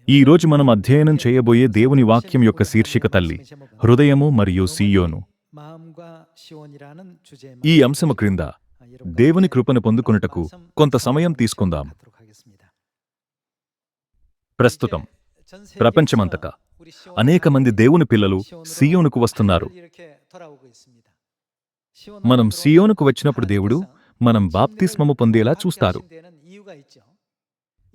ఈ రోజు మనం అధ్యయనం చేయబోయే దేవుని వాక్యం యొక్క శీర్షిక తల్లి, హృదయము మరియు సీయోను. ఈ అంశము క్రింద దేవుని కృపను పొందుకొనుటకు కొంత సమయం తీసుకుందాం. ప్రస్తుతం ప్రపంచమంతటా అనేక మంది దేవుని పిల్లలు సీయోనుకు వస్తున్నారు. మనం సీయోనుకు వచ్చినప్పుడు దేవుడు మనం బాప్తిస్మము పొందేలా చూస్తారు.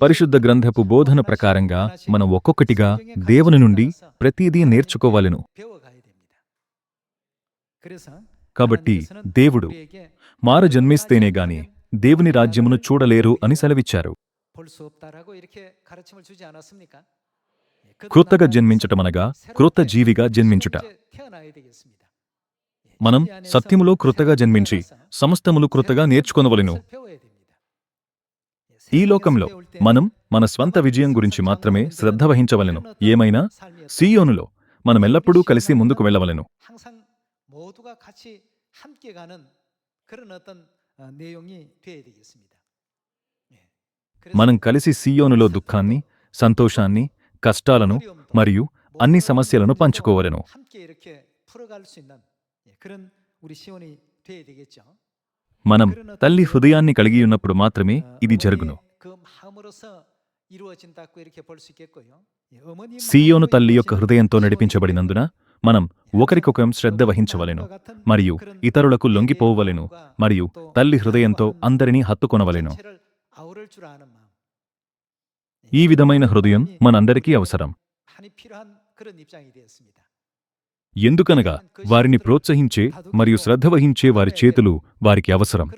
పరిశుద్ధ గ్రంథపు బోధన ప్రకారంగా మనం ఒక్కొక్కటిగా దేవుని నుండి ప్రతిదీ నేర్చుకోవాలెను. కాబట్టి దేవుడు మారు జన్మిస్తేనే గాని దేవుని రాజ్యమును చూడలేరు అని సెలవిచ్చారు. క్రొత్తగా జన్మించటమనగా క్రొత్త జీవిగా జన్మించుట. మనం సత్యములో క్రొత్తగా జన్మించి సమస్తములు క్రొత్తగా నేర్చుకొనవలెను. ఈ లోకంలో మనం మన స్వంత విజయం గురించి మాత్రమే శ్రద్ధ వహించవలెను. ఏమైనా సీయోనులో మనమెల్లప్పుడూ కలిసి ముందుకు వెళ్ళవలెను. మనం కలిసి సీయోనులో దుఃఖాన్ని, సంతోషాన్ని, కష్టాలను మరియు అన్ని సమస్యలను పంచుకోవలెను. మనం తల్లి హృదయాన్ని కలిగియున్నప్పుడు మాత్రమే ఇది జరుగును. సీయోను తల్లి యొక్క హృదయంతో నడిపించబడినందున మనం ఒకరికొకరం శ్రద్ధ వహించవలెను మరియు ఇతరులకు లొంగిపోవలెను మరియు తల్లి హృదయంతో అందరినీ హత్తుకొనవలెను. ఈ విధమైన హృదయం మనందరికీ అవసరం. ఎందుకనగా వారిని ప్రోత్సహించే మరియు శ్రద్ధ వహించే వారి చేతులు వారికి అవసరం.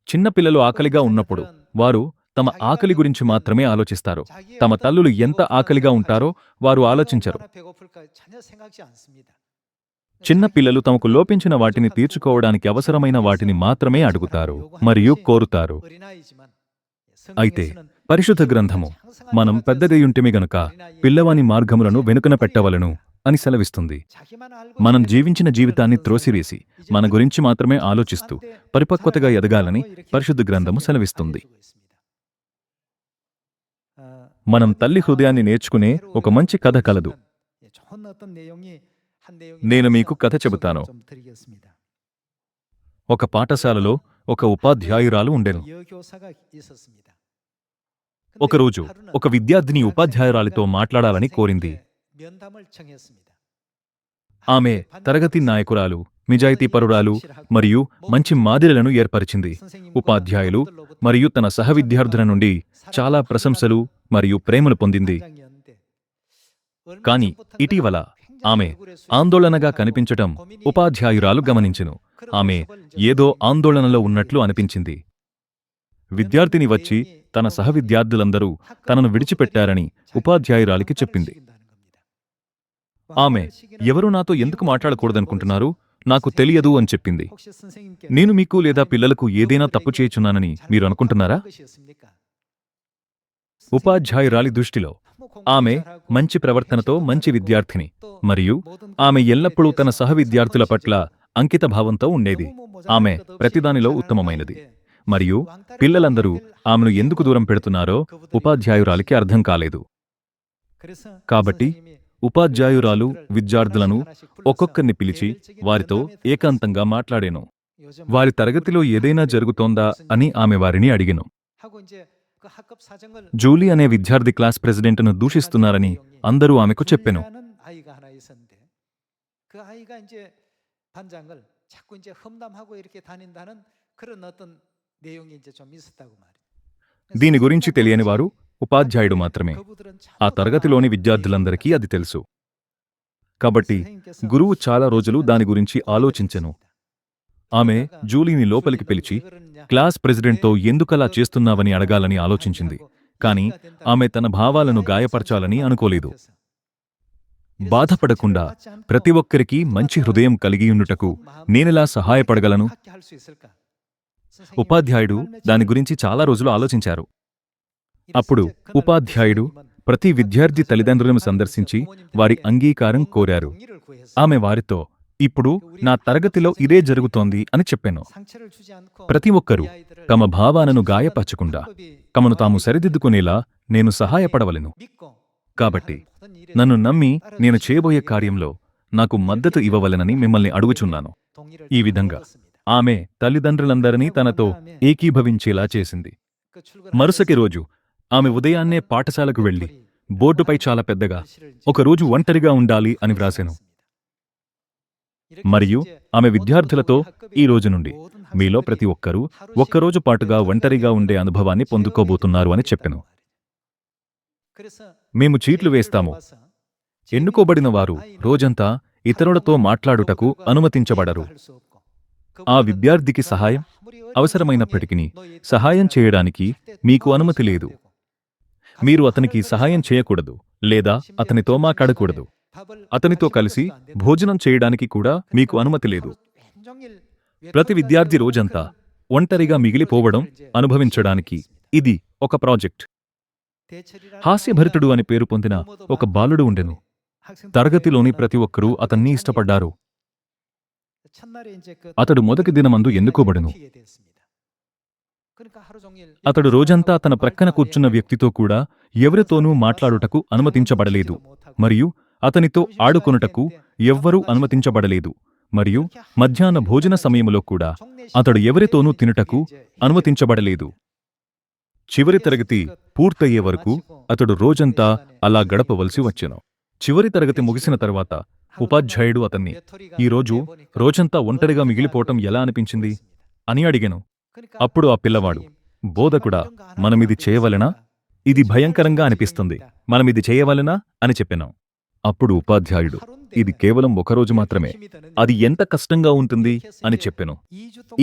చిన్నపిల్లలు ఆకలిగా ఉన్నప్పుడు వారు తమ ఆకలి గురించి మాత్రమే ఆలోచిస్తారు. తమ తల్లులు ఎంత ఆకలిగా ఉంటారో వారు ఆలోచించరు. చిన్న పిల్లలు తమకు లోపించిన వాటిని తీర్చుకోవడానికి అవసరమైన వాటిని మాత్రమే అడుగుతారు మరియు కోరుతారు. అయితే పరిశుద్ధ గ్రంథము మనం పెద్దగయుంటిమి గనుక పిల్లవాని మార్గములను వెనుకన పెట్టవలను అని సెలవిస్తుంది. మనం జీవించిన జీవితాన్ని త్రోసివేసి మన గురించి మాత్రమే ఆలోచిస్తూ పరిపక్వతగా ఎదగాలని పరిశుద్ధ గ్రంథము సెలవిస్తుంది. మనం తల్లి హృదయాన్ని నేర్చుకునే ఒక మంచి కథ కలదు. నేను మీకు కథ చెబుతాను. ఒక పాఠశాలలో ఒక ఉపాధ్యాయురాలు ఉండెను. ఒకరోజు ఒక విద్యార్థిని ఉపాధ్యాయురాలితో మాట్లాడాలని కోరింది. ఆమె తరగతి నాయకురాలు, నిజాయితీపరురాలు మరియు మంచి మాదిరిలను ఏర్పరిచింది. ఉపాధ్యాయులు మరియు తన సహవిద్యార్థుల నుండి చాలా ప్రశంసలు మరియు ప్రేమలు పొందింది. కాని ఇటీవల ఆమె ఆందోళనగా కనిపించటం ఉపాధ్యాయురాలు గమనించెను. ఆమె ఏదో ఆందోళనలో ఉన్నట్లు అనిపించింది. విద్యార్థిని వచ్చి తన సహవిద్యార్థులందరూ తనను విడిచిపెట్టారని ఉపాధ్యాయురాలికి చెప్పింది. ఆమె, ఎవరూ నాతో ఎందుకు మాట్లాడకూడదనుకుంటున్నారు? నాకు తెలియదు అని చెప్పింది. నేను మీకు లేదా పిల్లలకు ఏదైనా తప్పు చేయుచున్నానని మీరు అనుకుంటున్నారా? ఉపాధ్యాయురాలి దృష్టిలో ఆమె మంచి ప్రవర్తనతో మంచి విద్యార్థిని మరియు ఆమె ఎల్లప్పుడూ తన సహవిద్యార్థుల పట్ల అంకిత భావంతో ఉండేది. ఆమె ప్రతిదానిలో ఉత్తమమైనది. మరియు పిల్లలందరూ ఆమెను ఎందుకు దూరం పెడుతున్నారో ఉపాధ్యాయురాలికి అర్థం కాలేదు. కాబట్టి ఉపాధ్యాయురాలు విద్యార్థులను ఒక్కొక్కరిని పిలిచి వారితో ఏకాంతంగా మాట్లాడేను. వారి తరగతిలో ఏదైనా జరుగుతోందా అని ఆమె వారిని అడిగెను. జూలీ అనే విద్యార్థి క్లాస్ ప్రెసిడెంట్ను దూషిస్తున్నారని అందరూ ఆమెకు చెప్పెను. దీని గురించి తెలియని వారు ఉపాధ్యాయుడు మాత్రమే. ఆ తరగతిలోని విద్యార్థులందరికీ అది తెలుసు. కాబట్టి గురువు చాలా రోజులు దాని గురించి ఆలోచించెను. ఆమె జూలీని లోపలికి పిలిచి క్లాస్ ప్రెసిడెంట్తో ఎందుకలా చేస్తున్నావని అడగాలని ఆలోచించింది. కాని ఆమె తన భావాలను గాయపరచాలని అనుకోలేదు. బాధపడకుండా ప్రతి ఒక్కరికీ మంచి హృదయం కలిగియుండుటకు నేనెలా సహాయపడగలను? ఉపాధ్యాయుడు దాని గురించి చాలా రోజులు ఆలోచించారు. అప్పుడు ఉపాధ్యాయుడు ప్రతి విద్యార్థి తల్లిదండ్రులను సందర్శించి వారి అంగీకారం కోరారు. ఆమె వారితో ఇప్పుడు నా తరగతిలో ఇదే జరుగుతోంది అని చెప్పాను. ప్రతి ఒక్కరూ తమ భావాలను గాయపరచకుండా తమను తాము సరిదిద్దుకునేలా నేను సహాయపడవలెను. కాబట్టి నన్ను నమ్మి నేను చేయబోయే కార్యంలో నాకు మద్దతు ఇవ్వవలెనని మిమ్మల్ని అడుగుచున్నాను. ఈ విధంగా ఆమె తల్లిదండ్రులందరినీ తనతో ఏకీభవించేలా చేసింది. మరుసటి రోజు ఆమె ఉదయాన్నే పాఠశాలకు వెళ్లి బోర్డుపై చాలా పెద్దగా ఒకరోజు ఒంటరిగా ఉండాలి అని వ్రాసెను. మరియు ఆమె విద్యార్థులతో ఈ రోజు నుండి మీలో ప్రతి ఒక్కరూ ఒక్కరోజు పాటుగా ఒంటరిగా ఉండే అనుభవాన్ని పొందుకోబోతున్నారు అని చెప్పెను. మేము చీట్లు వేస్తాము. ఎన్నుకోబడిన వారు రోజంతా ఇతరులతో మాట్లాడుటకు అనుమతించబడరు. ఆ విద్యార్థికి సహాయం అవసరమైనప్పటికీ సహాయం చేయడానికి మీకు అనుమతి లేదు. మీరు అతనికి సహాయం చేయకూడదు లేదా అతనితో మాట్లాడకూడదు. అతనితో కలిసి భోజనం చేయడానికి కూడా మీకు అనుమతి లేదు. ప్రతి విద్యార్థి రోజంతా ఒంటరిగా మిగిలిపోవడం అనుభవించడానికి ఇది ఒక ప్రాజెక్ట్. హాస్యభరితుడు అని పేరు పొందిన ఒక బాలుడు ఉండెను. తరగతిలోని ప్రతి ఒక్కరూ అతన్ని ఇష్టపడ్డారు. అతడు మొదటి దినమందు ఎన్నుకోబడెను. అతడు రోజంతా తన ప్రక్కన కూర్చున్న వ్యక్తితో కూడా ఎవరితోనూ మాట్లాడుటకు అనుమతించబడలేదు మరియు అతనితో ఆడుకొనుటకు ఎవ్వరూ అనుమతించబడలేదు మరియు మధ్యాహ్న భోజన సమయములో కూడా అతడు ఎవరితోనూ తినుటకు అనుమతించబడలేదు. చివరి తరగతి పూర్తయ్యే వరకు అతడు రోజంతా అలా గడపవలసి వచ్చెను. చివరి తరగతి ముగిసిన తర్వాత ఉపాధ్యాయుడు అతన్ని ఈరోజు రోజంతా ఒంటరిగా మిగిలిపోవటం ఎలా అనిపించింది అని అడిగెను. అప్పుడు ఆ పిల్లవాడు, బోధకుడా, మనమిది చేయవలెనా? ఇది భయంకరంగా అనిపిస్తుంది. మనమిది చేయవలెనా అని చెప్పెను. అప్పుడు ఉపాధ్యాయుడు, ఇది కేవలం ఒకరోజు మాత్రమే, అది ఎంత కష్టంగా ఉంటుంది అని చెప్పెను.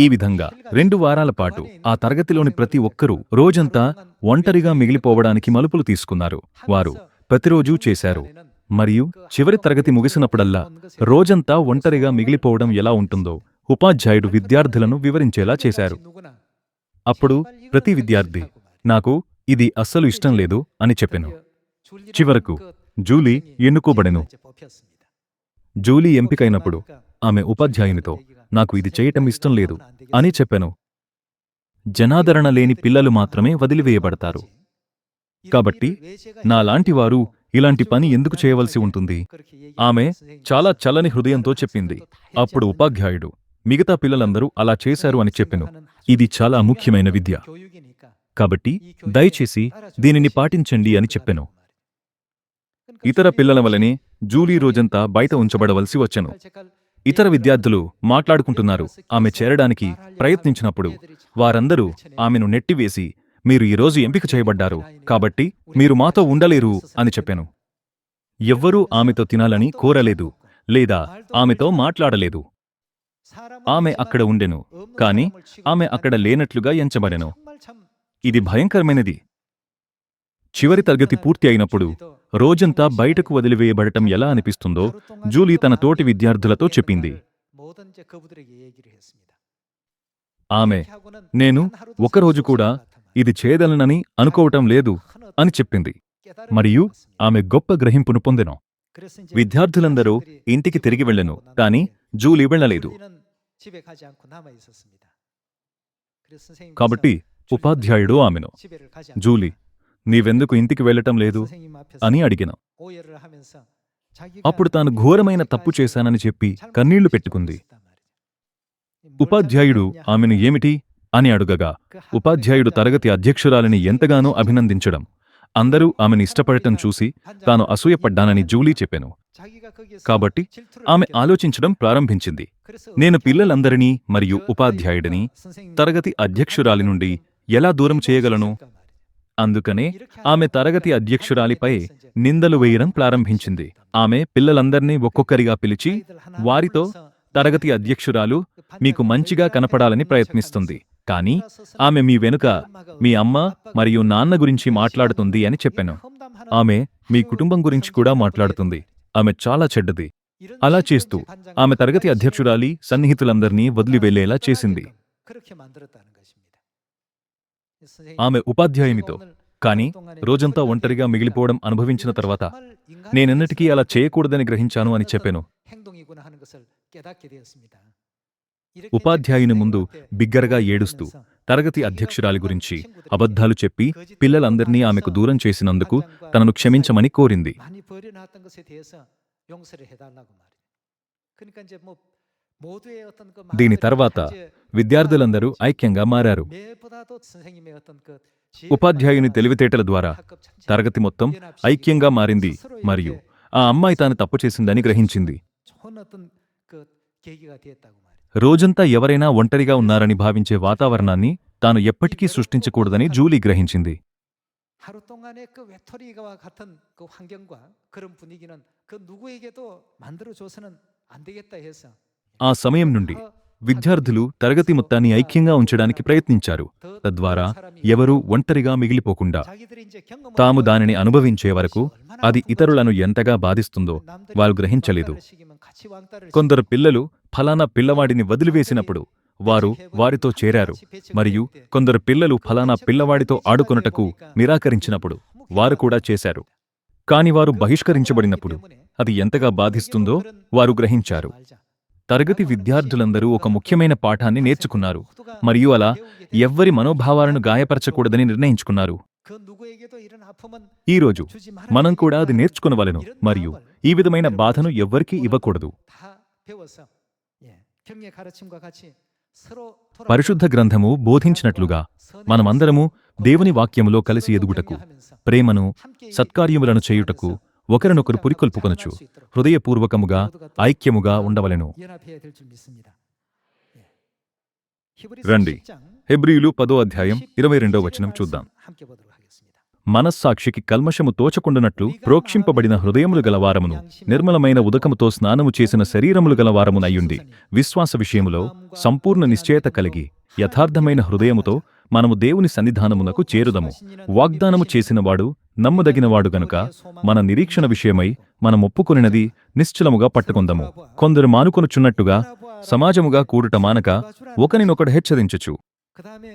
ఈ విధంగా 2 వారాల పాటు ఆ తరగతిలోని ప్రతి ఒక్కరూ రోజంతా ఒంటరిగా మిగిలిపోవడానికి మలుపులు తీసుకున్నారు. వారు ప్రతిరోజూ చేశారు. మరియు చివరి తరగతి ముగిసినప్పుడల్లా రోజంతా ఒంటరిగా మిగిలిపోవడం ఎలా ఉంటుందో ఉపాధ్యాయుడు విద్యార్థులను వివరించేలా చేశారు. అప్పుడు ప్రతి విద్యార్థి, నాకు ఇది అస్సలు ఇష్టం లేదు అని చెప్పెను. చివరకు జూలీ ఎన్నుకోబడెను. జూలీ ఎంపికైనప్పుడు ఆమె ఉపాధ్యాయునితో, నాకు ఇది చేయటం ఇష్టం లేదు అని చెప్పెను. జనాదరణ లేని పిల్లలు మాత్రమే వదిలివేయబడతారు. కాబట్టి నాలాంటివారు ఇలాంటి పని ఎందుకు చేయవలసి ఉంటుంది? ఆమె చాలా చల్లని హృదయంతో చెప్పింది. అప్పుడు ఉపాధ్యాయుడు, మిగతా పిల్లలందరూ అలా చేశారు అని చెప్పెను. ఇది చాలా ముఖ్యమైన విద్య. కాబట్టి దయచేసి దీనిని పాటించండి అని చెప్పెను. ఇతర పిల్లల వలనే జూలీ రోజంతా బయట ఉంచబడవలసి వచ్చెను. ఇతర విద్యార్థులు మాట్లాడుకుంటున్నారు. ఆమె చేరడానికి ప్రయత్నించినప్పుడు వారందరూ ఆమెను నెట్టివేసి, మీరు ఈరోజు ఎంపిక చేయబడ్డారు కాబట్టి మీరు మాతో ఉండలేరు అని చెప్పెను. ఎవ్వరూ ఆమెతో తినాలని కోరలేదు లేదా ఆమెతో మాట్లాడలేదు. ఆమె అక్కడ ఉండెను, కాని ఆమె అక్కడ లేనట్లుగా ఎంచబడెను. ఇది భయంకరమైనది. చివరి తరగతి పూర్తి అయినప్పుడు రోజంతా బయటకు వదిలివేయబడటం ఎలా అనిపిస్తుందో జూలీ తన తోటి విద్యార్థులతో చెప్పింది. ఆమె, నేను ఒకరోజు కూడా ఇది చేయదలనని అనుకోవటం లేదు అని చెప్పింది. మరియు ఆమె గొప్ప గ్రహింపును పొందెను. విద్యార్థులందరూ ఇంటికి తిరిగి వెళ్ళెను, కాని జూలీ వెళ్ళలేదు. కాబట్టి ఉపాధ్యాయుడు ఆమెను, జూలీ, నీవెందుకు ఇంటికి వెళ్ళటం లేదు అని అడిగెను. అప్పుడు తాను ఘోరమైన తప్పు చేశానని చెప్పి కన్నీళ్లు పెట్టుకుంది. ఉపాధ్యాయుడు ఆమెను ఏమిటి అని అడుగగా ఉపాధ్యాయుడు తరగతి అధ్యక్షురాలిని ఎంతగానో అభినందించడం, అందరూ ఆమెను ఇష్టపడటం చూసి తాను అసూయపడ్డానని జూలీ చెప్పెను. కాబట్టి ఆమె ఆలోచించడం ప్రారంభించింది. నేను పిల్లలందరినీ మరియు ఉపాధ్యాయుడిని తరగతి అధ్యక్షురాలి నుండి ఎలా దూరం చేయగలను? అందుకనే ఆమె తరగతి అధ్యక్షురాలిపై నిందలు వేయడం ప్రారంభించింది. ఆమె పిల్లలందర్నీ ఒక్కొక్కరిగా పిలిచి వారితో, తరగతి అధ్యక్షురాలు మీకు మంచిగా కనపడాలని ప్రయత్నిస్తుంది, కానీ ఆమె మీ వెనుక మీ అమ్మ మరియు నాన్న గురించి మాట్లాడుతుంది అని చెప్పెను. ఆమె మీ కుటుంబం గురించి కూడా మాట్లాడుతుంది. ఆమె చాలా చెడ్డది. అలా చేస్తూ ఆమె తరగతి అధ్యక్షురాలి సన్నిహితులందర్నీ వదిలివెళ్లేలా చేసింది. ఆమె ఉపాధ్యాయునితో, కాని రోజంతా ఒంటరిగా మిగిలిపోవడం అనుభవించిన తర్వాత నేనెన్నటికీ అలా చేయకూడదని గ్రహించాను అని చెప్పెను. ఉపాధ్యాయుని ముందు బిగ్గరగా ఏడుస్తూ తరగతి అధ్యక్షురాలి గురించి అబద్ధాలు చెప్పి పిల్లలందర్నీ ఆమెకు దూరం చేసినందుకు తనను క్షమించమని కోరింది. దీని తర్వాత విద్యార్థులందరూ ఐక్యంగా మారారు. ఉపాధ్యాయుని తెలివితేటల ద్వారా తరగతి మొత్తం ఐక్యంగా మారింది మరియు ఆ అమ్మాయి తాను తప్పు చేసిందని గ్రహించింది. రోజంతా ఎవరైనా ఒంటరిగా ఉన్నారని భావించే వాతావరణాన్ని తాను ఎప్పటికీ సృష్టించకూడదని జూలీ గ్రహించింది. ఆ సమయం నుండి విద్యార్థులు తరగతి మొత్తాన్ని ఐక్యంగా ఉంచడానికి ప్రయత్నించారు. తద్వారా ఎవరూ ఒంటరిగా మిగిలిపోకుండా తాము దానిని అనుభవించే వరకు అది ఇతరులను ఎంతగా బాధిస్తుందో వారు గ్రహించలేదు. కొందరు పిల్లలు ఫలానా పిల్లవాడిని వదిలివేసినప్పుడు వారు వారితో చేరారు, మరియు కొందరు పిల్లలు ఫలానా పిల్లవాడితో ఆడుకొనుటకు నిరాకరించినప్పుడు వారు కూడా చేశారు. కాని వారు బహిష్కరించబడినప్పుడు అది ఎంతగా బాధిస్తుందో వారు గ్రహించారు. తరగతి విద్యార్థులందరూ ఒక ముఖ్యమైన పాఠాన్ని నేర్చుకున్నారు, మరియు అలా ఎవ్వరి మనోభావాలను గాయపరచకూడదని నిర్ణయించుకున్నారు. ఈరోజు మనం కూడా అది నేర్చుకునవలెను, మరియు ఈ విధమైన బాధను ఎవ్వరికీ ఇవ్వకూడదు. పరిశుద్ధ గ్రంథము బోధించినట్లుగా మనమందరము దేవుని వాక్యములో కలిసి ఎదుగుటకు, ప్రేమను, సత్కార్యములను చేయుటకు ఒకరినొకరు పురికొల్పుకొనుచు హృదయపూర్వకముగా ఐక్యముగా ఉండవలెను. రండి, హెబ్రీయులు 10వ అధ్యాయం 22వ వచనం చూద్దాం. మనస్సాక్షికి కల్మషము తోచకుండునట్లు ప్రోక్షింపబడిన హృదయములు గలవారమును, నిర్మలమైన ఉదకముతో స్నానము చేసిన శరీరములు గలవారమునయ్యుండి, విశ్వాస విషయములో సంపూర్ణ నిశ్చయత కలిగి యథార్థమైన హృదయముతో మనము దేవుని సన్నిధానమునకు చేరుదము. వాగ్దానము చేసినవాడు నమ్మదగినవాడు గనుక మన నిరీక్షణ విషయమై మనమొప్పుకొనినది నిశ్చలముగా పట్టుకొందము. కొందరు మానుకొనుచున్నట్టుగా సమాజముగా కూడుట మానక ఒకనినొకడు హెచ్చరించుచు,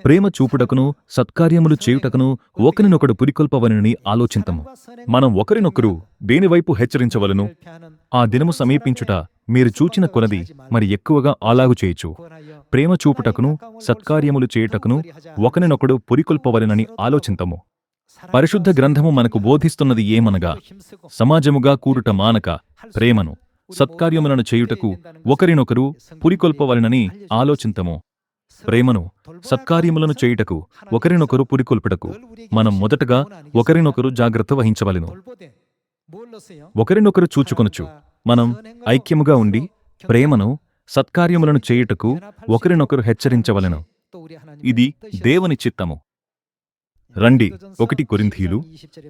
ప్రేమ చూపుటకును సత్కార్యములు చేయుటకును ఒకనినొకడు పురికొల్పవలెనని ఆలోచింతము. మనం ఒకరినొకరు దేనివైపు హెచ్చరించవలను? ఆ దినము సమీపించుట మీరు చూచిన కొలది మరి ఎక్కువగా అలాగు చేయుచు. ప్రేమ చూపుటకును సత్కార్యములు చేయుటకును ఒకనినొకడు పురికొల్పవలెనని ఆలోచింతము. పరిశుద్ధ గ్రంథము మనకు బోధిస్తున్నది ఏమనగా, సమాజముగా కూడుట మానక ప్రేమను, సత్కార్యములను చేయుటకు ఒకరినొకరు పురికొల్పవలెనని ఆలోచింతము. ప్రేమను, సత్కార్యములను చేయుటకు ఒకరినొకరు పురికొల్పుటకు మనం మొదటగా ఒకరినొకరు జాగ్రత్త వహించవలెను. ఒకరినొకరు చూచుకొనుచు మనం ఐక్యముగా ఉండి ప్రేమను, సత్కార్యములను చేయుటకు ఒకరినొకరు హెచ్చరించవలెను. ఇది దేవుని చిత్తము. రండి, 1 కొరింథీయులు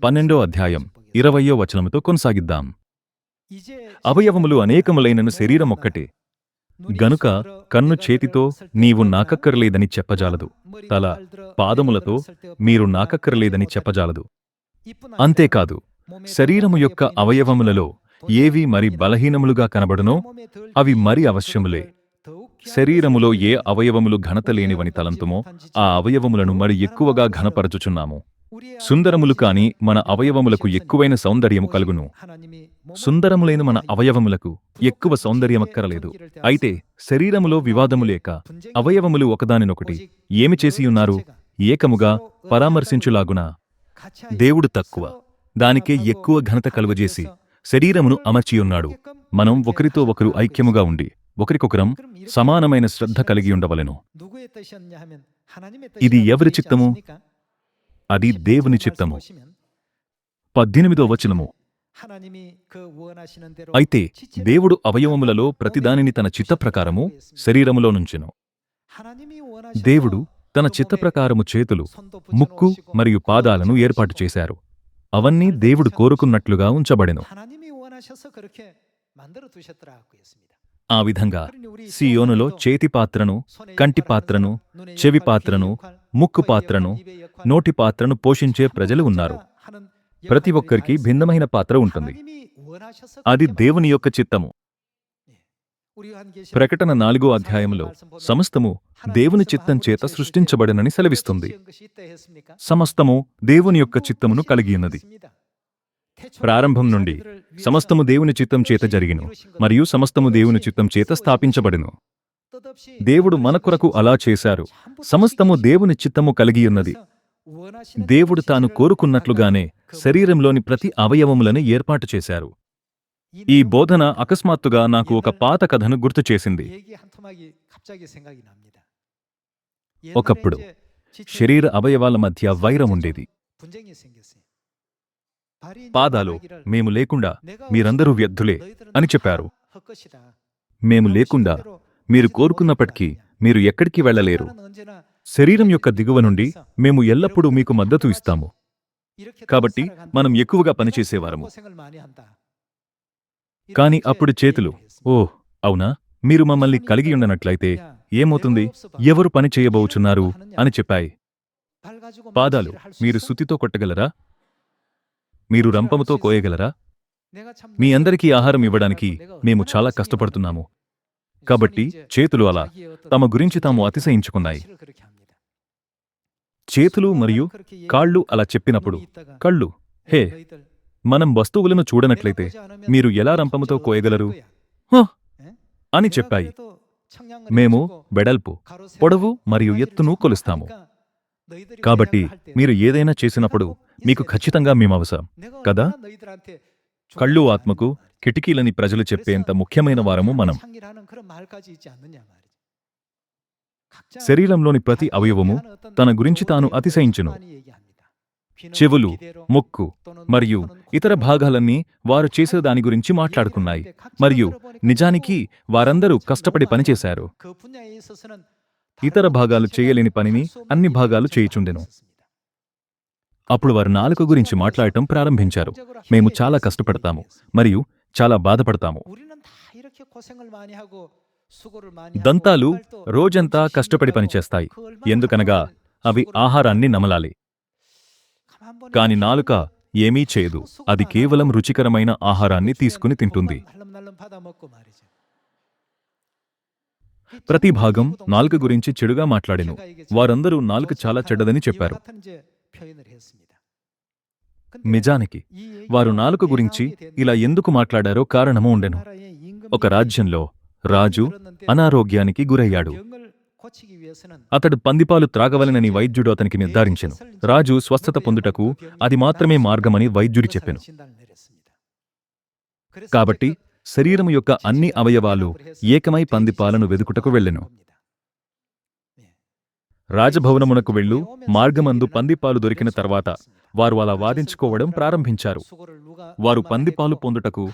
12వ అధ్యాయం 20వ వచనముతో కొనసాగిద్దాం. అవయవములు అనేకములైనను శరీరమొక్కటే గనుక కన్ను చేతితో నీవు నాకక్కరలేదని చెప్పజాలదు, తల పాదములతో మీరు నాకక్కరలేదని చెప్పజాలదు. అంతేకాదు, శరీరము యొక్క అవయవములలో ఏవి మరి బలహీనములుగా కనబడునో అవి మరి అవశ్యములే. శరీరములో ఏ అవయవములు ఘనత లేనివని తలంతుమో ఆ అవయవములను మరి ఎక్కువగా ఘనపరచుచున్నాము. సుందరములు కాని మన అవయవములకు ఎక్కువైన సౌందర్యము కలుగును. సుందరములైన మన అవయవములకు ఎక్కువ సౌందర్యమక్కరలేదు. అయితే శరీరములో వివాదము లేక అవయవములు ఒకదానినొకటి ఏమి చేసియున్నారు? ఏకముగా పరామర్శించులాగున దేవుడు తక్కువ దానికే ఎక్కువ ఘనత కలుగజేసి శరీరమును అమర్చియున్నాడు. మనం ఒకరితో ఒకరు ఐక్యముగా ఉండి ఒకరికొకరం సమానమైన శ్రద్ధ కలిగియుండవలెను. ఇది ఎవరి చిత్తము? అది దేవుని చిత్తము. 18వ వచనము, అయితే దేవుడు అవయవములలో ప్రతిదానిని తన చిత్తప్రకారము శరీరములో నుంచెను. దేవుడు తన చిత్తప్రకారము చేతులు, ముక్కు మరియు పాదాలను ఏర్పాటు చేశారు. అవన్నీ దేవుడు కోరుకున్నట్లుగా ఉంచబడెను. ఆ విధంగా సియోనులో చేతి పాత్రను, కంటి పాత్రను, చెవి పాత్రను, ముక్కు పాత్రను, నోటి పాత్రను పోషించే ప్రజలు ఉన్నారు. ప్రతి ఒక్కరికి భిన్నమైన పాత్ర ఉంటుంది. అది దేవుని యొక్క చిత్తము. ప్రకటన 4వ అధ్యాయములో సమస్తము దేవుని చిత్తం చేత సృష్టించబడినని సెలవిస్తుంది. సమస్తము దేవుని యొక్క చిత్తమును కలిగియున్నది. ప్రారంభం నుండి సమస్తము దేవుని చిత్తం చేత జరిగిను మరియు సమస్తము దేవుని చిత్తం చేత స్థాపించబడును. దేవుడు మన కొరకు అలా చేశారు. సమస్తము దేవుని చిత్తము కలిగియున్నది. దేవుడు తాను కోరుకున్నట్లుగానే శరీరంలోని ప్రతి అవయవములను ఏర్పాటు చేశారు. ఈ బోధన అకస్మాత్తుగా నాకు ఒక పాత కథను గుర్తు చేసింది. ఒకప్పుడు శరీర అవయవాల మధ్య వైరం ఉండేది. పాదాలు, మేము లేకుండా మీరందరూ వ్యర్థులే అని చెప్పారు. మేము లేకుండా మీరు కోరుకున్నప్పటికీ మీరు ఎక్కడికి వెళ్ళలేరు. శరీరం యొక్క దిగువ నుండి మేము ఎల్లప్పుడూ మీకు మద్దతు ఇస్తాము. కాబట్టి మనం ఎక్కువగా పనిచేసేవారము. కాని అప్పుడు చేతులు, ఓహ్ అవునా, మీరు మమ్మల్ని కలిగి ఉండనట్లయితే ఏమవుతుంది, ఎవరు పని చేయబోచున్నారు అని చెప్పాయి. పాదాలు, మీరు సుత్తితో కొట్టగలరా? మీరు రంపముతో కోయగలరా? మీ అందరికీ ఆహారం ఇవ్వడానికి మేము చాలా కష్టపడుతున్నాము. కాబట్టి చేతులు అలా తమ గురించి తాము అతిశయించుకున్నాయి. చేతులు మరియు కాళ్ళు అలా చెప్పినప్పుడు కళ్ళు, హే, మనం వస్తువులను చూడనట్లయితే మీరు ఎలా రంపముతో కోయగలరు అని చెప్పాయి. మేము వెడల్పు, పొడవు మరియు ఎత్తును కొలుస్తాము. కాబట్టి మీరు ఏదైనా చేసినప్పుడు మీకు ఖచ్చితంగా మేమవసరం కదా. కళ్ళు ఆత్మకు కిటికీలని ప్రజలు చెప్పేంత ముఖ్యమైన వారము మనం. శరీరంలోని ప్రతి అవయవము తన గురించి తాను అతిశయించును. చెవులు, ముక్కు మరియు ఇతర భాగాలన్నీ వారు చేసే దాని గురించి మాట్లాడుకున్నాయి. మరియు నిజానికి వారందరూ కష్టపడి పనిచేశారు. ఇతర భాగాలు చేయలేని పనిని అన్ని భాగాలు చేయుచుండెను. అప్పుడు వారు నాలుక గురించి మాట్లాడటం ప్రారంభించారు. మేము చాలా కష్టపడతాము మరియు చాలా బాధపడతాము. దంతాలు రోజంతా కష్టపడి పనిచేస్తాయి, ఎందుకనగా అవి ఆహారాన్ని నమలాలి. కాని నాలుక ఏమీ చేయదు, అది కేవలం రుచికరమైన ఆహారాన్ని తీసుకుని తింటుంది. ప్రతి భాగం నాలుక గురించి చెడుగా మాట్లాడెను. వారందరూ నాలుక చాలా చెడ్డదని చెప్పారు. నిజానికి వారు నాలుక గురించి ఇలా ఎందుకు మాట్లాడారో కారణము ఉండెను. ఒక రాజ్యంలో రాజు అనారోగ్యానికి గురయ్యాడు. అతడు పందిపాలు త్రాగవలెనని వైద్యుడు అతనికి నిర్ధారించెను. రాజు స్వస్థత పొందుటకు అది మాత్రమే మార్గమని వైద్యుడి చెప్పెను. కాబట్టి శరీరము యొక్క అన్ని అవయవాలు ఏకమై పందిపాలను వెదుకుటకు వెళ్ళెను. రాజభవనమునకు వెళ్ళు మార్గమందు పందిపాలు దొరికిన తర్వాత వారు అలా వాదించుకోవడం ప్రారంభించారు. వారు పందిపాలు పొందుటకు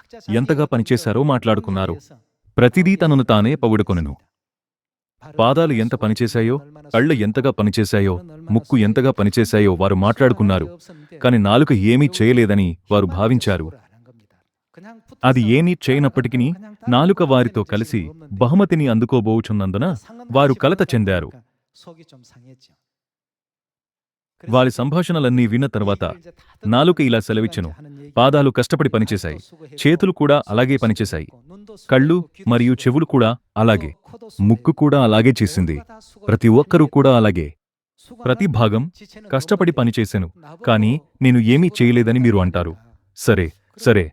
ఎంతగా పనిచేశారో మాట్లాడుకున్నారు. ప్రతిదీ తనను తానే పొగుడుకొనెను. పాదాలు ఎంత పనిచేశాయో, కళ్ళు ఎంతగా పనిచేశాయో, ముక్కు ఎంతగా పనిచేశాయో వారు మాట్లాడుకున్నారు. కాని నాలుక ఏమీ చేయలేదని వారు భావించారు. అది ఏమీ చేయనప్పటికీ నాలుక వారితో కలిసి బహుమతిని అందుకోబోచున్నందున వారు కలత చెందారు. వారి సంభాషణలన్నీ విన్న తర్వాత నాలుక ఇలా సెలవిచ్చెను. పాదాలు కష్టపడి పనిచేశాయి, చేతులు కూడా అలాగే పనిచేశాయి, కళ్ళు మరియు చెవులు కూడా అలాగే, ముక్కు కూడా అలాగే చేసింది. ప్రతి ఒక్కరూ కూడా అలాగే. ప్రతి భాగం కష్టపడి పనిచేసెను, కాని నేను ఏమీ చేయలేదని మీరు అంటారు. సరే సరే,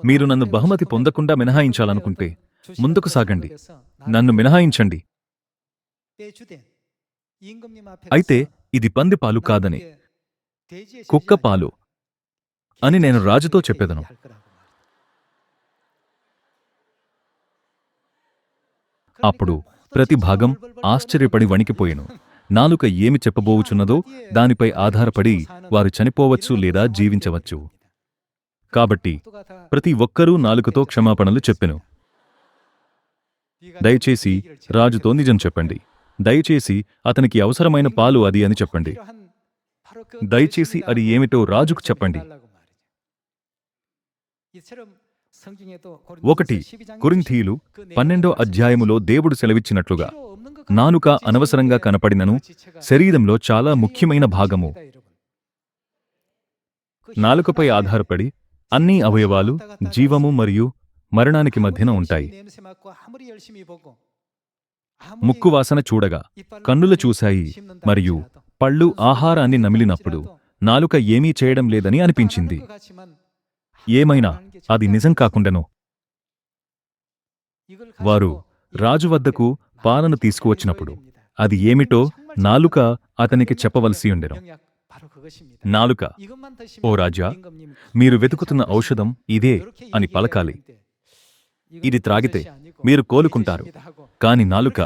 మీరు నన్ను బహుమతి పొందకుండా మినహాయించాలనుకుంటే ముందుకు సాగండి, నన్ను మినహాయించండి. అయితే ఇది పందిపాలు కాదని, కుక్కపాలు అని నేను రాజుతో చెప్పెదను. అప్పుడు ప్రతి భాగం ఆశ్చర్యపడి వణికిపోయెను. నాలుక ఏమి చెప్పబోవుచున్నదో దానిపై ఆధారపడి వారు చనిపోవచ్చు లేదా జీవించవచ్చు. కాబట్టి ప్రతి ఒక్కరూ నాలుకతో క్షమాపణలు చెప్పెను. దయచేసి రాజుతో నిజం చెప్పండి. దయచేసి అతనికి అవసరమైన పాలు అది అని చెప్పండి. దయచేసి అది ఏమిటో రాజుకు చెప్పండి. 1 కొరింథీయులు 12వ అధ్యాయములో దేవుడు సెలవిచ్చినట్లుగా నాలుక అనవసరంగా కనపడినను శరీరంలో చాలా ముఖ్యమైన భాగము. నాలుకపై ఆధారపడి అన్ని అవయవాలు జీవము మరియు మరణానికి మధ్యన ఉంటాయి. ముక్కు వాసన చూడగా కన్నులు చూశాయి మరియు పళ్ళు ఆహారాన్ని నమిలినప్పుడు నాలుక ఏమీ చేయడం లేదని అనిపించింది. ఏమైనా అది నిజం కాకుండెను. వారు రాజు వద్దకు పాలన తీసుకువచ్చినప్పుడు అది ఏమిటో నాలుక అతనికి చెప్పవలసి ఉండెను. నాలుక, ఓ రాజా, మీరు వెతుకుతున్న ఔషధం ఇదే అని పలకాలి. ఇది త్రాగితే మీరు కోలుకుంటారు. కాని నాలుక,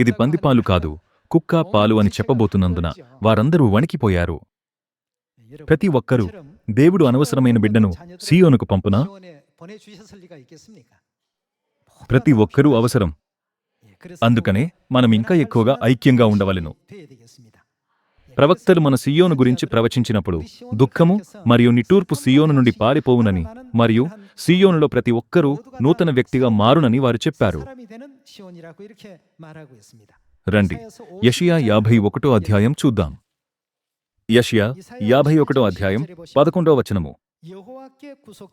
ఇది పందిపాలు కాదు, కుక్క పాలు అని చెప్పబోతున్నందున వారందరూ వణికిపోయారు. ప్రతి ఒక్కరూ దేవుడు అనవసరమైన బిడ్డను సీయోనుకు పంపునా? ప్రతి ఒక్కరూ అవసరం. అందుకనే మనం ఇంకా ఎక్కువగా ఐక్యంగా ఉండవలెను. ప్రవక్తలు మన సీయోను గురించి ప్రవచించినప్పుడు దుఃఖము మరియు నిట్టూర్పు సీయోను నుండి పారిపోవునని మరియు సీయోనులో ప్రతి ఒక్కరూ నూతన వ్యక్తిగా మారునని వారు చెప్పారు. రండి, యెషయా 51వ అధ్యాయం చూద్దాం. యెషయా 51వ అధ్యాయం 11వ వచనము.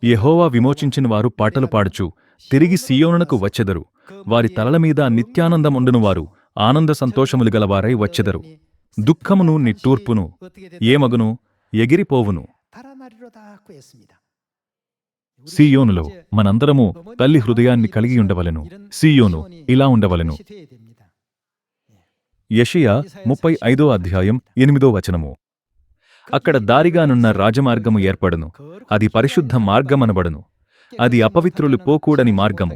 యెహోవా విమోచించిన వారు పాటలు పాడుచు తిరిగి సీయోనునకు వచ్చెదరు. వారి తలల మీద నిత్యానందముండును. వారు ఆనంద సంతోషములు గలవారై వచ్చెదరు. దుఃఖమును నిట్టూర్పును ఏమగును? ఎగిరిపోవును. సీయోనులో మనందరము తల్లి హృదయాన్ని కలిగి ఉండవలెను. సీయోను ఇలా ఉండవలెను. యెషయా 35వ అధ్యాయం 8వ వచనము. అక్కడ దారిగానున్న రాజమార్గము ఏర్పడును. అది పరిశుద్ధ మార్గమనబడును. అది అపవిత్రులు పోకూడని మార్గము.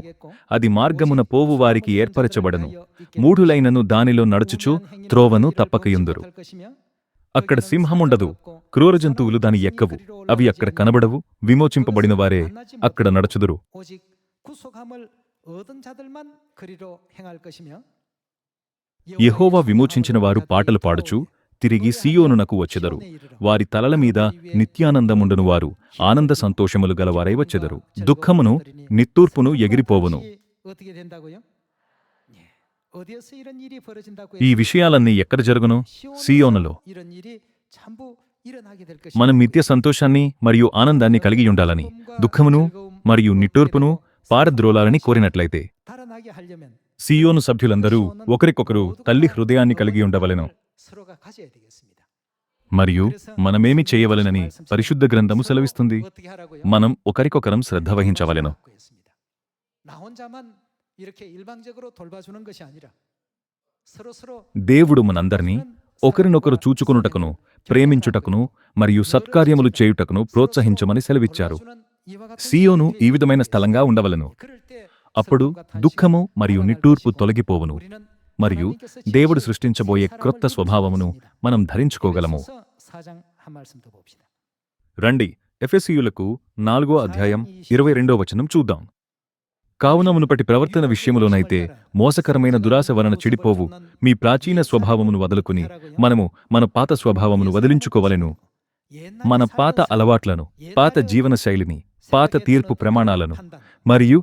అది మార్గమున పోవు వారికి ఏర్పరచబడను. మూఢులైనను దానిలో నడుచుచు త్రోవను తప్పకయుందురు. అక్కడ సింహముండదు, క్రూర జంతువులు దాని ఎక్కవు. అవి అక్కడ కనబడవు. విమోచింపబడిన వారే అక్కడ నడుచుదురు. యెహోవా విమోచించిన వారు పాటలు పాడుచు తిరిగి సీయోనునకు వచ్చెదరు. వారి తలల మీద నిత్యానందముండును. వారు ఆనంద సంతోషములు గలవారై వచ్చెదరు. దుఃఖమును నిట్టూర్పును ఎగిరిపోవును. ఈ విషయాలన్నీ ఎక్కడ జరుగును? సీయోనులో. మనం నిత్య సంతోషాన్ని మరియు ఆనందాన్ని కలిగియుండాలని, దుఃఖమును మరియు నిట్టూర్పును పారద్రోలాలని కోరినట్లయితే సీయోను సభ్యులందరూ ఒకరికొకరు తల్లి హృదయాన్ని కలిగి ఉండవలెను. మరియు మనమేమి చేయవలెనని పరిశుద్ధ గ్రంథము సెలవిస్తుంది? మనం ఒకరికొకరం శ్రద్ధ వహించవలెను. దేవుడు మనందర్నీ ఒకరినొకరు చూచుకొనుటకును, ప్రేమించుటకును మరియు సత్కార్యములు చేయుటకును ప్రోత్సహించమని సెలవిచ్చారు. సీయోను ఈ విధమైన స్థలంగా ఉండవలెను. అప్పుడు దుఃఖము మరియు నిట్టూర్పు తొలగిపోవును మరియు దేవుడు సృష్టించబోయే క్రొత్త స్వభావమును మనం ధరించుకోగలము. రండి, ఎఫెసీయులకు 4వ అధ్యాయం 22వ వచనం చూద్దాం. కావున మునుపటి ప్రవర్తన విషయములోనైతే మోసకరమైన దురాశ వలన చెడిపోవు మీ ప్రాచీన స్వభావమును వదులుకుని మనము మన పాత స్వభావమును వదిలించుకోవలెను. మన పాత అలవాట్లను, పాత జీవన శైలిని, పాత తీర్పు ప్రమాణాలను మరియు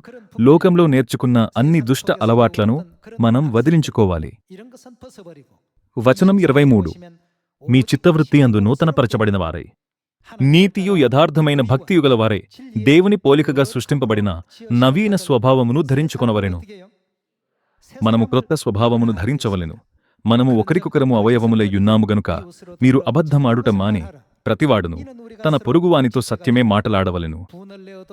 లోకంలో నేర్చుకున్న అన్ని దుష్ట అలవాట్లను మనం వదిలించుకోవాలి. వచనం 23. మీ చిత్తవృత్తి అందు నూతనపరచబడిన వారై నీతియు యథార్థమైన భక్తియుగల వారై దేవుని పోలికగా సృష్టింపబడిన నవీన స్వభావమును ధరించుకొనవలెను. మనము క్రొత్త స్వభావమును ధరించవలెను. మనము ఒకరికొకరము అవయవములై యున్నాము గనుక మీరు అబద్ధమాడుట మాని ప్రతివాడును తన పొరుగువానితో సత్యమే మాటలాడవలెను.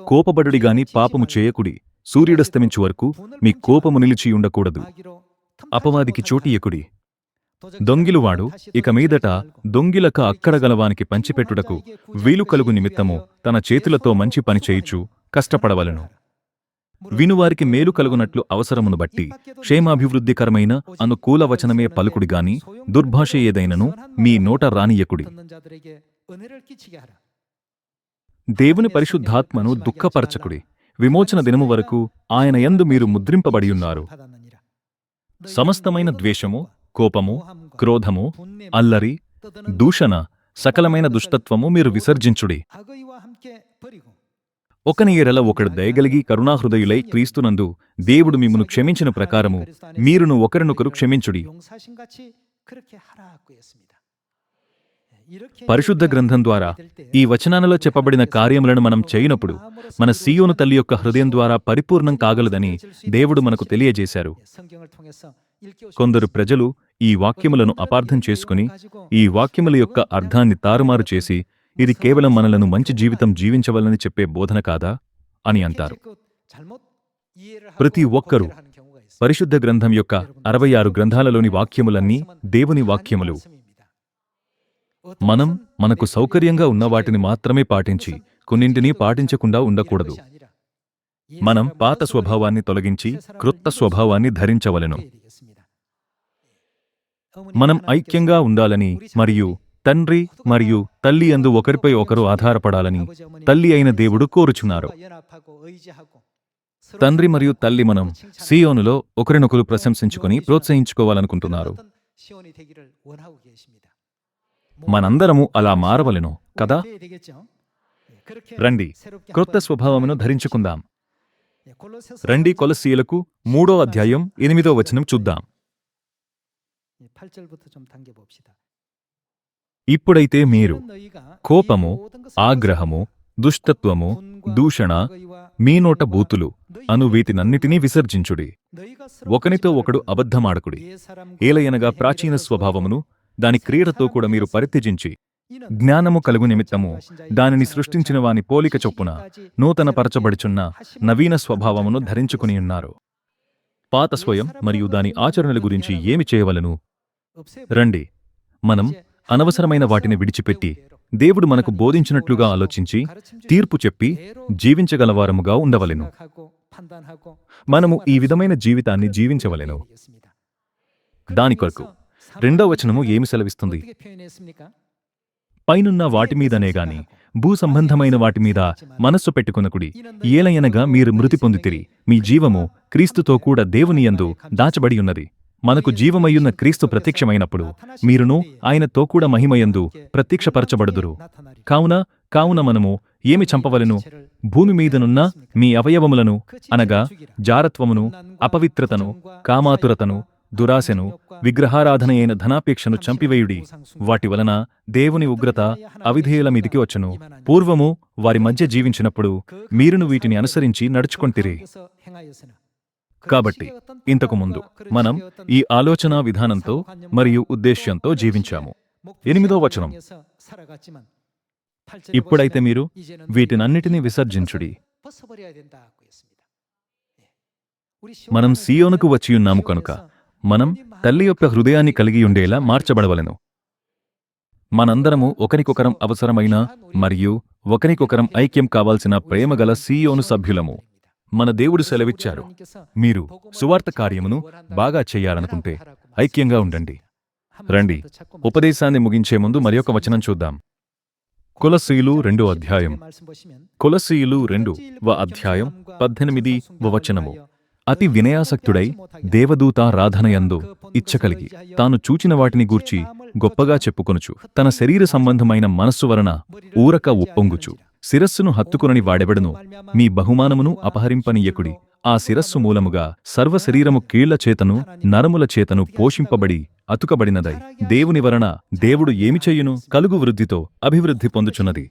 కోపబడుడిగాని పాపము చేయకుడి. సూర్యుడస్తమించు వరకు మీ కోపము నిలిచియుండకూడదు. అపవాదికి చోటియకుడి. దొంగిలువాడు ఇక మీదట దొంగిలక అక్కడగలవానికి పంచిపెట్టుటకు వీలు కలుగు నిమిత్తము తన చేతులతో మంచి పని చేయుచు కష్టపడవలెను. వినువారికి మేలు కలుగునట్లు అవసరమును బట్టి క్షేమాభివృద్ధికరమైన అనుకూల వచనమే పలుకుడిగాని దుర్భాష ఏదైనను మీ నోట రానియకుడి. దేవుని పరిశుద్ధాత్మను దుఃఖపరచకుడి. విమోచన దినము వరకు ఆయన యందు మీరు ముద్రింపబడియున్నారు. సమస్తమైన ద్వేషము, కోపము, క్రోధము, అల్లరి, దూషణ, సకలమైన దుష్టత్వము మీరు విసర్జించుడి. ఒకని ఎడల ఒకడు దయగలిగి కరుణాహృదయులై క్రీస్తునందు దేవుడు మిమ్మును క్షమించిన ప్రకారము మీరును ఒకరినొకరు క్షమించుడి. పరిశుద్ధ గ్రంథం ద్వారా ఈ వచనాలలో చెప్పబడిన కార్యములను మనం చేయనప్పుడు మన సీయోను తల్లి యొక్క హృదయం ద్వారా పరిపూర్ణం కాగలదని దేవుడు మనకు తెలియజేశారు. కొందరు ప్రజలు ఈ వాక్యములను అపార్థం చేసుకుని ఈ వాక్యముల యొక్క అర్థాన్ని తారుమారు చేసి ఇది కేవలం మనలను మంచి జీవితం జీవించవలని చెప్పే బోధన కాదా అని అంటారు. ప్రతి ఒక్కరూ పరిశుద్ధ గ్రంథం యొక్క 66 గ్రంథాలలోని వాక్యములన్నీ దేవుని వాక్యములు. మనం మనకు సౌకర్యంగా ఉన్న వాటిని మాత్రమే పాటించి కొన్నింటిని పాటించకుండా ఉండకూడదు. మనం పాత స్వభావాన్ని తొలగించి క్రొత్త స్వభావాన్ని ధరించవలెను. మనం ఐక్యంగా ఉండాలని మరియు తండ్రి మరియు తల్లి యందు ఒకరిపై ఒకరు ఆధారపడాలని తల్లి అయిన దేవుడు కోరుచున్నారు. తండ్రి మరియు తల్లి మనం సీయోనులో ఒకరినొకరు ప్రశంసించుకొని ప్రోత్సహించుకోవాలనుకుంటున్నారు. మనందరము అలా మారవలెను కదా. రండి, క్రొత్త స్వభావమును ధరించుకుందాం. రండి, కొలస్సీయులకు 3వ అధ్యాయం 8వ వచనం చూద్దాం. ఇప్పుడైతే మీరు కోపము, ఆగ్రహము, దుష్టత్వము, దూషణ, మీ నోట బూతులు అను వీటినన్నిటినీ విసర్జించుడి. ఒకనితో ఒకడు అబద్ధమాడకుడి. ఏలయనగా ప్రాచీన స్వభావమును దాని క్రియలతో కూడా మీరు పరిత్యజించి జ్ఞానము కలుగు నిమిత్తము దానిని సృష్టించిన వాని పోలిక చొప్పున నూతన పరచబడుచున్న నవీన స్వభావమును ధరించుకునియున్నారు. పాత స్వయం మరియు దాని ఆచరణల గురించి ఏమి చేయవలను? రండి, మనం అనవసరమైన వాటిని విడిచిపెట్టి దేవుడు మనకు బోధించినట్లుగా ఆలోచించి తీర్పు చెప్పి జీవించగలవారముగా ఉండవలెను. మనము ఈ విధమైన జీవితాన్ని జీవించవలెను. దాని కొరకు 2వ వచనము ఏమి సెలవిస్తుంది? పైనున్న వాటిమీదనేగాని భూసంబంధమైన వాటిమీద మనస్సు పెట్టుకొనకుడి. ఏలయనగా మీరు మృతి పొందితిరి, మీ జీవము క్రీస్తుతో కూడా దేవుని యందు దాచబడి ఉన్నది. మనకు జీవమయ్యున్న క్రీస్తు ప్రత్యక్షమైనప్పుడు మీరును ఆయనతో కూడా మహిమయందు ప్రత్యక్షపరచబడుదురు. కావున మనము ఏమి చంపవలెను? భూమి మీదనున్న మీ అవయవములను, అనగా జారత్వమును, అపవిత్రతను, కామాతురతను, దురాశను, విగ్రహారాధన అయిన ధనాపేక్షను చంపివేయుడి. వాటి వలన దేవుని ఉగ్రత అవిధేయుల మీదికి వచ్చును. పూర్వము వారి మధ్య జీవించినప్పుడు మీరును వీటిని అనుసరించి నడుచుకొంటిరి. కాబట్టి ఇంతకు ముందు మనం ఈ ఆలోచనా విధానంతో మరియు ఉద్దేశ్యంతో జీవించాము. 8వ వచనం, ఇప్పుడైతే మీరు వీటినన్నిటినీ విసర్జించుడి. మనం సీయోనుకు వచ్చియున్నాము కనుక మనం తల్లి యొక్క హృదయాన్ని కలిగి ఉండేలా మార్చబడవలెను. మనందరము ఒకరికొకరం అవసరమైన మరియు ఒకరికొకరం ఐక్యం కావాల్సిన ప్రేమగల సీయోను సభ్యులము. మన దేవుడు సెలవిచ్చారు, మీరు సువార్త కార్యమును బాగా చెయ్యాలనుకుంటే ఐక్యంగా ఉండండి. రండి, ఉపదేశాన్ని ముగించే ముందు మరొక వచనం చూద్దాం. కొలస్సీయులు 2వ అధ్యాయం. కొలస్సీయులు 2వ అధ్యాయం 18వ వచనము. అతి వినయాసక్తుడై దేవదూతారాధనయందు ఇచ్చకలిగి తాను చూచిన వాటిని గూర్చి గొప్పగా చెప్పుకొనుచు తన శరీర సంబంధమైన మనస్సు వలన ఊరక ఉప్పొంగుచు శిరస్సును హత్తుకొనని వాడెవడును మీ బహుమానమును అపహరింపనీయకుడి. ఆ శిరస్సు మూలముగా సర్వశరీరము కీళ్ల చేతను నరముల చేతను పోషింపబడి అతుకబడినదై దేవుని వలన దేవుడు ఏమి చెయ్యును? కలుగు వృద్ధితో అభివృద్ధి పొందుచున్నది.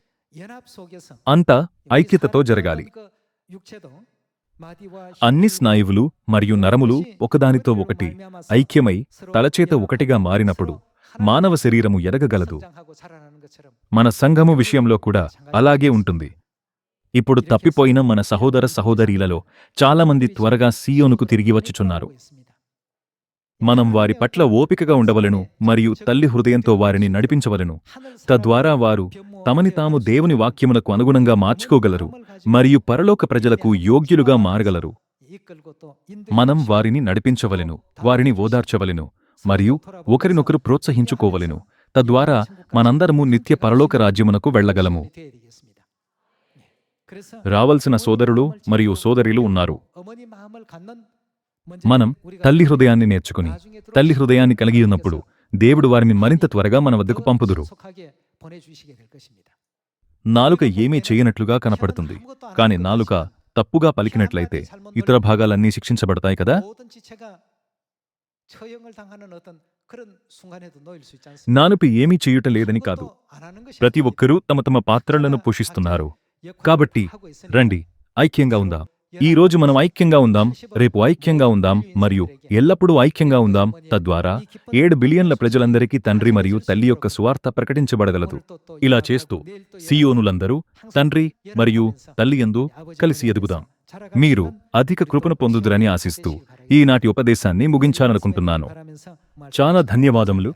అంతా ఐక్యతతో జరగాలి. అన్ని స్నాయువులు మరియు నరములు ఒకదానితో ఒకటి ఐక్యమై తలచేత ఒకటిగా మారినప్పుడు మానవ శరీరము ఎదగగలదు. మన సంఘము విషయంలో కూడా అలాగే ఉంటుంది. ఇప్పుడు తప్పిపోయిన మన సహోదర సహోదరీలలో చాలామంది త్వరగా సీయోనుకు తిరిగి వచ్చుచున్నారు. మనం వారి పట్ల ఓపికగా ఉండవలెను మరియు తల్లి హృదయంతో వారిని నడిపించవలెను. తద్వారా వారు తమని తాము దేవుని వాక్యమునకు అనుగుణంగా మార్చుకోగలరు మరియు పరలోక ప్రజలకు యోగ్యులుగా మారగలరు. మనం వారిని నడిపించవలెను, వారిని ఓదార్చవలెను మరియు ఒకరినొకరు ప్రోత్సహించుకోవలెను. తద్వారా మనందరము నిత్య పరలోక రాజ్యమునకు వెళ్ళగలము. రావలసిన సోదరులు మరియు సోదరీలు ఉన్నారు. మనం తల్లి హృదయాన్ని నేర్చుకుని తల్లి హృదయాన్ని కలిగి ఉన్నప్పుడు దేవుడు వారిని మరింత త్వరగా మన వద్దకు పంపుదురు. నాలుక ఏమీ చేయనట్లుగా కనపడుతుంది, కాని నాలుక తప్పుగా పలికినట్లయితే ఇతర భాగాలన్నీ శిక్షించబడతాయి కదా. నాలుక ఏమీ చేయుట లేదని కాదు, ప్రతి ఒక్కరూ తమ తమ పాత్రలను పోషిస్తున్నారు. కాబట్టి రండి, ఐక్యంగా ఉందాం. ఈ రోజు మనం ఐక్యంగా ఉందాం, రేపు ఐక్యంగా ఉందాం మరియు ఎల్లప్పుడూ ఐక్యంగా ఉందాం. తద్వారా 7 బిలియన్ల ప్రజలందరికీ తండ్రి మరియు తల్లి యొక్క సువార్త ప్రకటించబడగలదు. ఇలా చేస్తూ సియోనులందరూ తండ్రి మరియు తల్లి యందు కలిసి ఎదుగుదాం. మీరు అధిక కృపను పొందుదురని ఆశిస్తూ ఈనాటి ఉపదేశాన్ని ముగించాలనుకుంటున్నాను. చాలా ధన్యవాదములు.